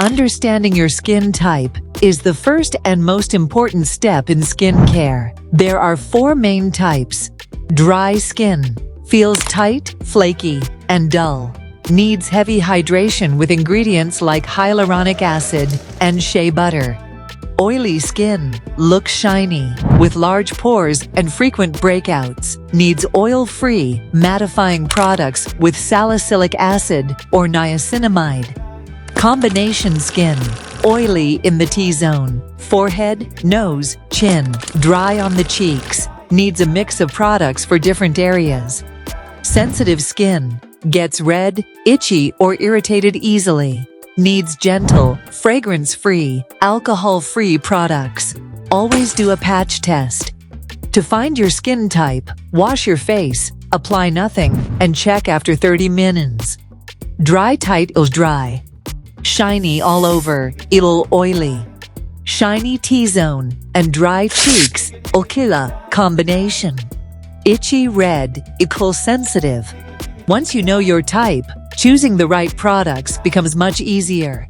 Understanding your skin type is the first and most important step in skincare. There are 4 main types. Dry skin. Feels tight, flaky, and dull. Needs heavy hydration with ingredients like hyaluronic acid and shea butter. Oily skin. Looks shiny, with large pores and frequent breakouts. Needs oil-free, mattifying products with salicylic acid or niacinamide. Combination skin. Oily in the T-zone. Forehead, nose, chin. Dry on the cheeks. Needs a mix of products for different areas. Sensitive skin. Gets red, itchy, or irritated easily. Needs gentle, fragrance-free, alcohol-free products. Always do a patch test. To find your skin type, wash your face, apply nothing, and check after 30 minutes. Dry tight is dry. Shiny all over, it'll oily. Shiny T-zone and dry cheeks, okila combination. Itchy red, equals sensitive. Once you know your type, choosing the right products becomes much easier.